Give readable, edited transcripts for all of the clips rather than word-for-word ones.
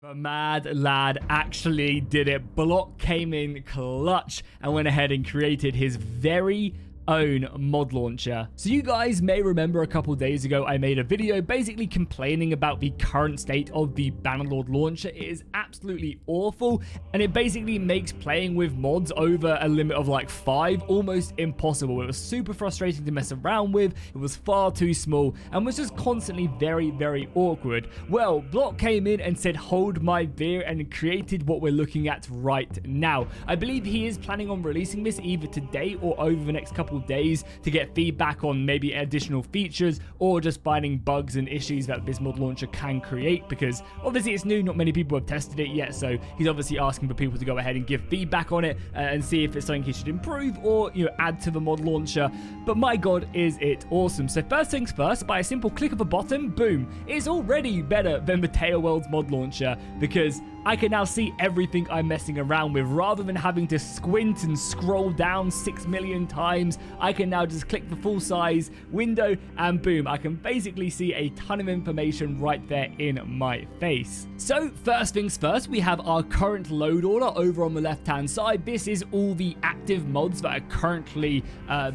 The mad lad actually did it. Block came in clutch and went ahead and created his very own mod launcher. So you guys may remember a couple days ago I made a video basically complaining about the current state of the Bannerlord launcher. It is absolutely awful and it basically makes playing with mods over a limit of like 5 almost impossible. It was super frustrating to mess around with, it was far too small and was just constantly very awkward. Well, Block came in and said hold my beer and created what we're looking at right now. I believe he is planning on releasing this either today or over the next couple days to get feedback on maybe additional features or just finding bugs and issues that this mod launcher can create, because obviously it's new, not many people have tested it yet, so he's obviously asking for people to go ahead and give feedback on it and see if it's something he should improve or, you know, add to the mod launcher. But my god, is it awesome. So first things first, by a simple click of a button, boom, it's already better than the Tailworld's mod launcher, because I can now see everything I'm messing around with. Rather than having to squint and scroll down 6 million times, I can now just click the full size window and boom, I can basically see a ton of information right there in my face. So first things first, we have our current load order over on the left hand side. This is all the active mods that are currently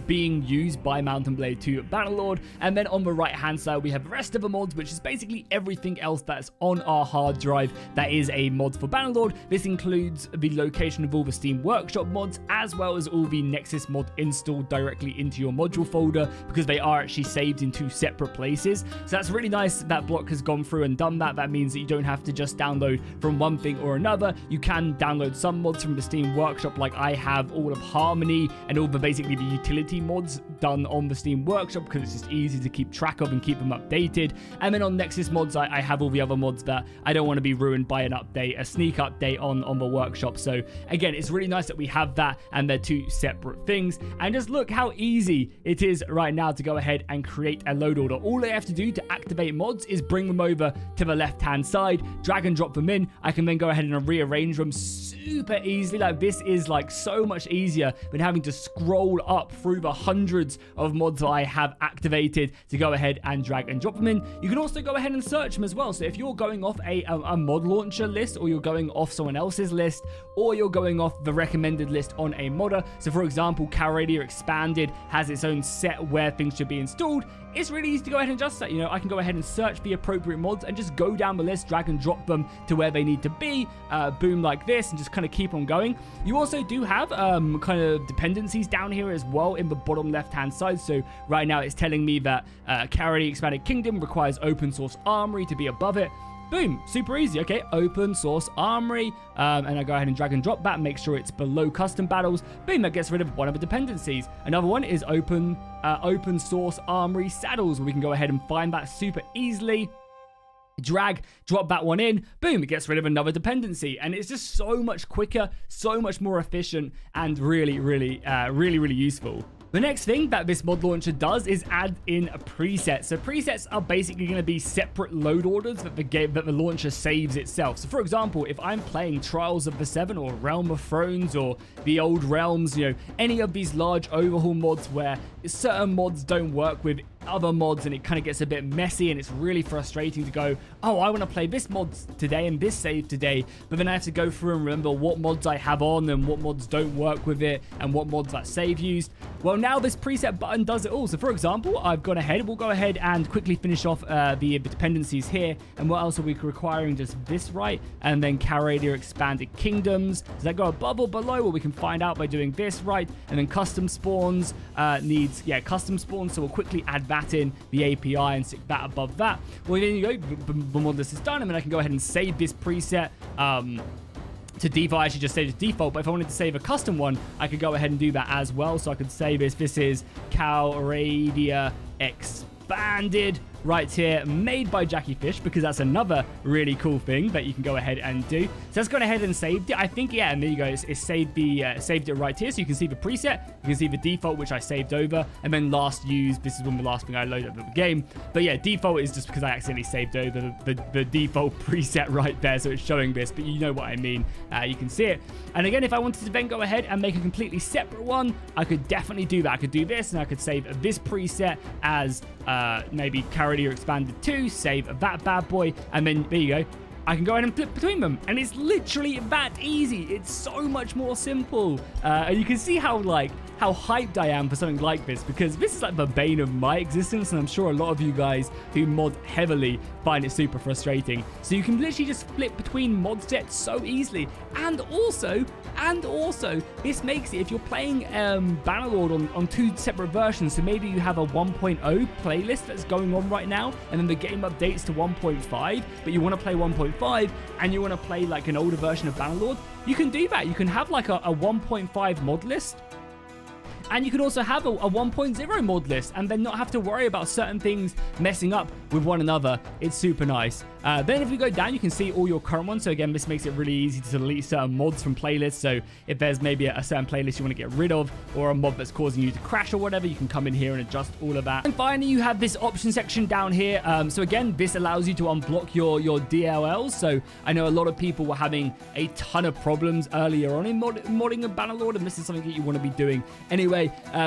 being used by Mountain Blade 2 Bannerlord, and then on the right hand side we have the rest of the mods, which is basically everything else that's on our hard drive that is a mods for Bannerlord. This includes the location of all the Steam Workshop mods, as well as all the Nexus mod installed directly into your module folder, because they are actually saved in 2 separate places. So that's really nice that Block has gone through and done that. That means that you don't have to just download from one thing or another. You can download some mods from the Steam Workshop, like I have all of Harmony and all the basically the utility mods done on the Steam Workshop, because it's just easy to keep track of and keep them updated. And then on Nexus mods, I have all the other mods that I don't want to be ruined by an update, a sneak update on the workshop. So again, it's really nice that we have that and they're 2 separate things. And just look how easy it is right now to go ahead and create a load order. All I have to do to activate mods is bring them over to the left hand side, drag and drop them in. I can then go ahead and rearrange them super easily. Like, this is like so much easier than having to scroll up through the hundreds of mods that I have activated to go ahead and drag and drop them in. You can also go ahead and search them as well. So if you're going off a mod launcher list, or you're going off someone else's list, or you're going off the recommended list on a modder, so for example Calradia Expanded has its own set where things should be installed, it's really easy to go ahead and adjust that. You know, I can go ahead and search the appropriate mods and just go down the list, drag and drop them to where they need to be, boom, like this, and just kind of keep on going. You also do have kind of dependencies down here as well in the bottom left hand side. So right now it's telling me that Calradia Expanded Kingdom requires open source armory to be above it. Boom, super easy. Okay, open source armory, and I go ahead and drag and drop that, make sure it's below custom battles. Boom, that gets rid of one of the dependencies. Another one is open source armory saddles, where we can go ahead and find that super easily. Drag, drop that one in, boom, it gets rid of another dependency, and it's just so much quicker, so much more efficient, and really useful. The next thing that this mod launcher does is add in a preset. So presets are basically going to be separate load orders that the launcher saves itself. So for example, if I'm playing Trials of the Seven or Realm of Thrones or the Old Realms, you know, any of these large overhaul mods where certain mods don't work with other mods and it kind of gets a bit messy and it's really frustrating to go, oh, I want to play this mod today and this save today, but then I have to go through and remember what mods I have on and what mods don't work with it and what mods that save used. Well, now this preset button does it all. So for example, we'll go ahead and quickly finish off the dependencies here. And what else are we requiring? Just this, right? And then Calradia Expanded Kingdoms. Does that go above or below? Well, we can find out by doing this, right? And then custom spawns needs, custom spawns. So we'll quickly add that in the API and stick that above that. Well, there you go. The mod list is done. And then I can go ahead and save this preset to default. I actually just saved it to default, but if I wanted to save a custom one, I could go ahead and do that as well. So I could save this. This is Calradia Expanded right here, made by Jackie Fish, because that's another really cool thing that you can go ahead and do. So let's go ahead and saved it. I think, yeah, and there you go. It's saved it right here. So you can see the preset, you can see the default, which I saved over, and then last used. This is one of the last thing I loaded up the game. But yeah, default is just because I accidentally saved over the default preset right there, so it's showing this, but you know what I mean. You can see it. And again, if I wanted to then go ahead and make a completely separate one, I could definitely do that. I could do this, and I could save this preset as maybe Calradia Expanded 2, save that bad boy, and then there you go. I can go ahead and flip between them. And it's literally that easy. It's so much more simple. And you can see how hyped I am for something like this, because this is like the bane of my existence, and I'm sure a lot of you guys who mod heavily find it super frustrating. So you can literally just flip between mod sets so easily, and also this makes it, if you're playing Bannerlord on 2 separate versions, so maybe you have a 1.0 playlist that's going on right now, and then the game updates to 1.5, but you want to play 1.5 and you want to play like an older version of Bannerlord, you can do that. You can have like a 1.5 mod list, and you can also have a 1.0 mod list, and then not have to worry about certain things messing up with one another. It's super nice. Then if we go down, you can see all your current ones. So again, this makes it really easy to delete certain mods from playlists. So if there's maybe a certain playlist you want to get rid of, or a mod that's causing you to crash or whatever, you can come in here and adjust all of that. And finally, you have this option section down here. So again, this allows you to unblock your DLLs. So I know a lot of people were having a ton of problems earlier on in modding of Bannerlord, and this is something that you want to be doing anyway.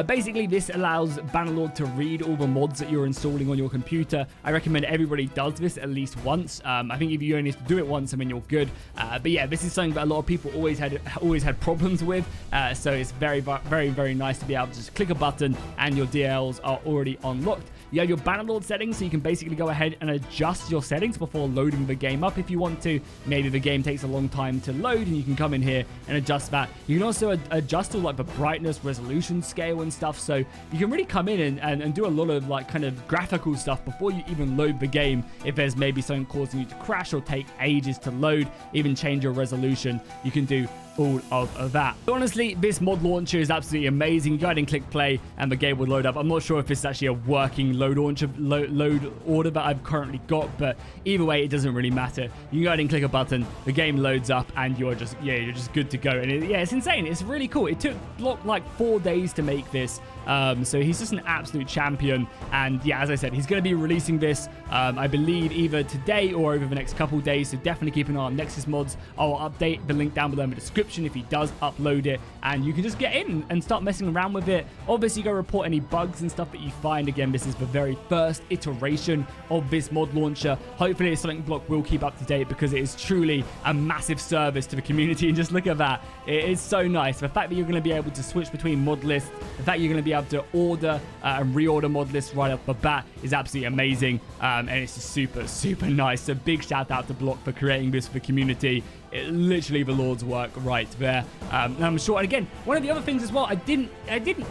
Basically, this allows Bannerlord to read all the mods that you're installing on your computer. I recommend everybody does this at least once. I think if you only have to do it once, I mean, you're good. But yeah, this is something that a lot of people always had problems with. So it's very, very, very nice to be able to just click a button and your DLs are already unlocked. You have your Bannerlord settings, so you can basically go ahead and adjust your settings before loading the game up if you want to. Maybe the game takes a long time to load, and you can come in here and adjust that. You can also adjust all like the brightness, resolution, scale, and stuff. So you can really come in and do a lot of like kind of graphical stuff before you even load the game. If there's maybe something causing you to crash or take ages to load, even change your resolution, you can do all of that. But honestly, this mod launcher is absolutely amazing. You go ahead and click play and the game will load up. I'm not sure if it's actually a working load order that I've currently got, but either way, it doesn't really matter. You can go ahead and click a button, the game loads up, and you're just good to go. And it's insane. It's really cool. It took Block like 4 days to make this. So he's just an absolute champion. And yeah, as I said, he's going to be releasing this, I believe, either today or over the next couple days. So definitely keep an eye on Nexus Mods. I'll update the link down below in the description if he does upload it, and you can just get in and start messing around with it. Obviously, go report any bugs and stuff that you find. Again, this is the very first iteration of this mod launcher. Hopefully, it's something Block will keep up to date, because it is truly a massive service to the community. And just look at that. It is so nice. The fact that you're going to be able to switch between mod lists, the fact you're going to be able to order and reorder mod lists right off the bat is absolutely amazing. And it's just super, super nice. So big shout out to Block for creating this for the community. It literally the Lord's work right there. And I'm sure, and again, one of the other things as well I didn't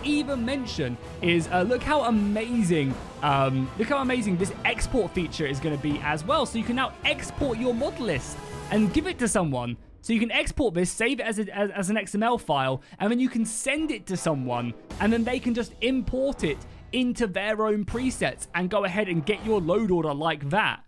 even mention is look how amazing this export feature is going to be as well. So you can now export your mod list and give it to someone. So you can export this, save it as an XML file, and then you can send it to someone, and then they can just import it into their own presets and go ahead and get your load order like that,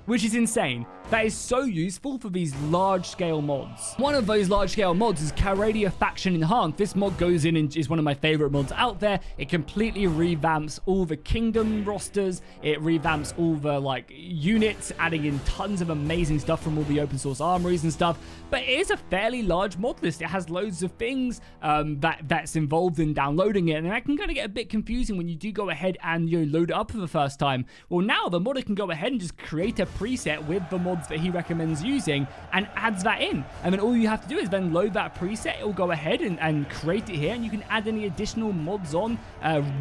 which is insane. That is so useful for these large-scale mods. One of those large-scale mods is Caradia Faction Enhanced. This mod goes in and is one of my favorite mods out there. It completely revamps all the kingdom rosters. It revamps all the like units, adding in tons of amazing stuff from all the open source armories and stuff. But it is a fairly large mod list. It has loads of things that's involved in downloading it, and that can kind of get a bit confusing when you do go ahead and load it up for the first time. Well, now the modder can go ahead and just create a preset with the mods that he recommends using and adds that in, and then all you have to do is then load that preset. It will go ahead and create it here, and you can add any additional mods on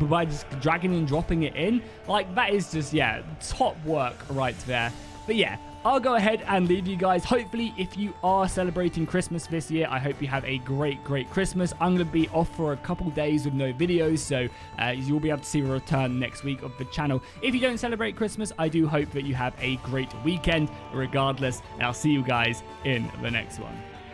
by just dragging and dropping it in. Like, that is just, yeah, top work right there. But yeah, I'll go ahead and leave you guys. Hopefully, if you are celebrating Christmas this year, I hope you have a great Christmas. I'm going to be off for a couple days with no videos, so you'll be able to see a return next week of the channel. If you don't celebrate Christmas, I do hope that you have a great weekend regardless, and I'll see you guys in the next one.